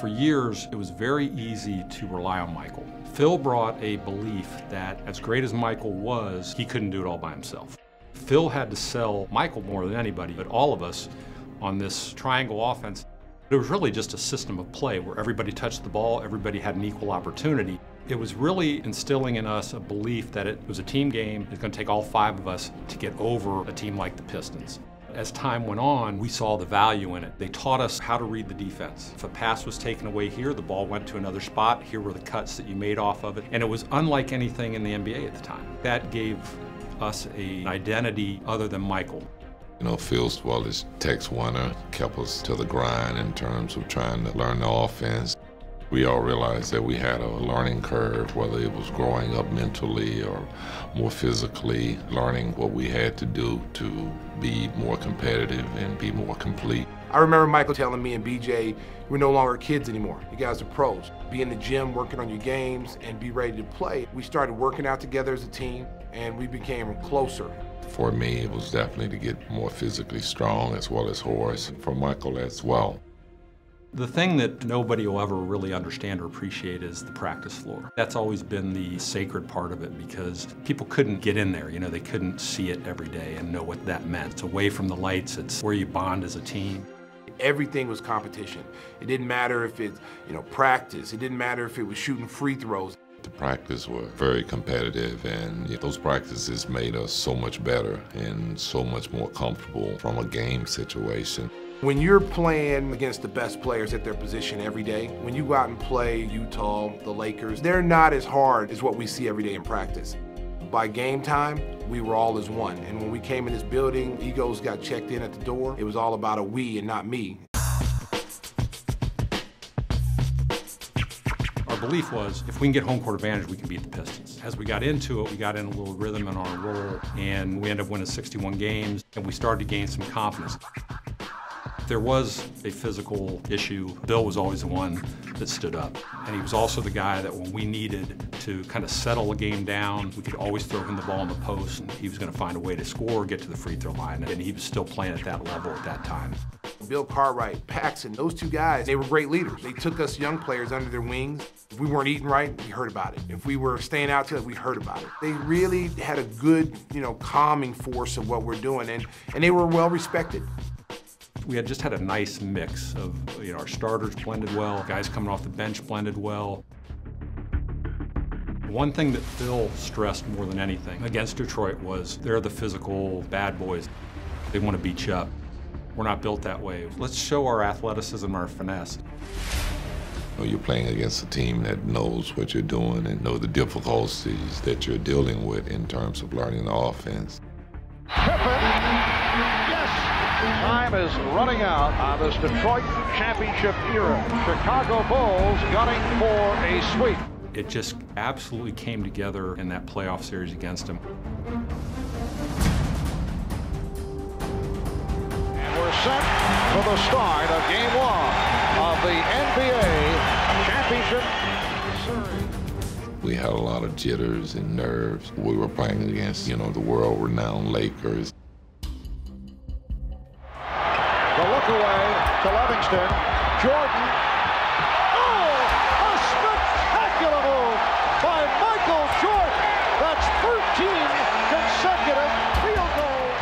For years, it was very easy to rely on Michael. Phil brought a belief that as great as Michael was, he couldn't do it all by himself. Phil had to sell Michael more than anybody, but all of us on this triangle offense. It was really just a system of play where everybody touched the ball, everybody had an equal opportunity. It was really instilling in us a belief that it was a team game. It's going to take all 5 of us to get over a team like the Pistons. As time went on, we saw the value in it. They taught us how to read the defense. If a pass was taken away here, the ball went to another spot. Here were the cuts that you made off of it. And it was unlike anything in the NBA at the time. That gave us an identity other than Michael. You know, Phil's Wallace, Tex Warner kept us to the grind in terms of trying to learn the offense. We all realized that we had a learning curve, whether it was growing up mentally or more physically, learning what we had to do to be more competitive and be more complete. I remember Michael telling me and BJ, we're no longer kids anymore. You guys are pros. Be in the gym, working on your games, and be ready to play. We started working out together as a team, and we became closer. For me, it was definitely to get more physically strong as well as Horace, and for Michael as well. The thing that nobody will ever really understand or appreciate is the practice floor. That's always been the sacred part of it because people couldn't get in there. You know, they couldn't see it every day and know what that meant. It's away from the lights. It's where you bond as a team. Everything was competition. It didn't matter if it's, practice. It didn't matter if it was shooting free throws. The practice were very competitive, and those practices made us so much better and so much more comfortable from a game situation. When you're playing against the best players at their position every day, when you go out and play Utah, the Lakers, they're not as hard as what we see every day in practice. By game time, we were all as one. And when we came in this building, egos got checked in at the door. It was all about a we and not me. Our belief was if we can get home court advantage, we can beat the Pistons. As we got into it, we got in a little rhythm in our role, and we ended up winning 61 games, and we started to gain some confidence. If there was a physical issue, Bill was always the one that stood up. And he was also the guy that when we needed to kind of settle a game down, we could always throw him the ball in the post, and he was going to find a way to score or get to the free throw line. And he was still playing at that level at that time. Bill Cartwright, Paxson, those 2 guys, they were great leaders. They took us young players under their wings. If we weren't eating right, we heard about it. If we were staying out together, we heard about it. They really had a good, calming force of what we're doing, and they were well respected. We had just had a nice mix of, our starters blended well, guys coming off the bench blended well. One thing that Phil stressed more than anything against Detroit was they're the physical bad boys. They want to beat you up. We're not built that way. Let's show our athleticism, our finesse. You're playing against a team that knows what you're doing and know the difficulties that you're dealing with in terms of learning the offense. Time is running out on this Detroit championship era. Chicago Bulls gunning for a sweep. It just absolutely came together in that playoff series against him. And we're set for the start of Game 1 of the NBA championship series. We had a lot of jitters and nerves. We were playing against, the world-renowned Lakers. The look away to Livingston. Jordan. Oh, a spectacular move by Michael Jordan. That's 13 consecutive field goals.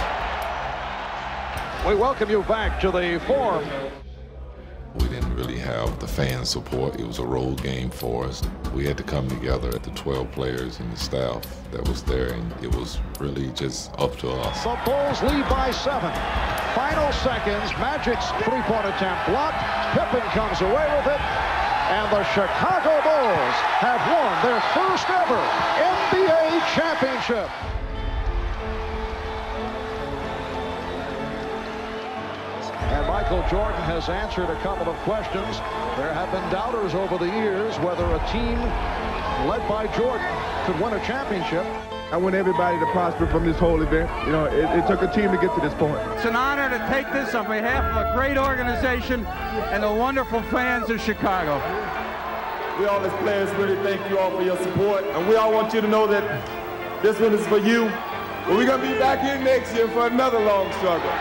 We welcome you back to the Forum. We didn't really have the fan support. It was a road game for us. We had to come together, the 12 players and the staff that was there, and it was really just up to us. The Bulls lead by 7. Final seconds, Magic's three-point attempt blocked. Pippen comes away with it, and the Chicago Bulls have won their first ever NBA championship. And Michael Jordan has answered a couple of questions. There have been doubters over the years whether a team led by Jordan could win a championship. I want everybody to prosper from this whole event. It took a team to get to this point. It's an honor to take this on behalf of a great organization and the wonderful fans of Chicago. We all as players really thank you all for your support, and we all want you to know that this one is for you. But we're going to be back here next year for another long struggle.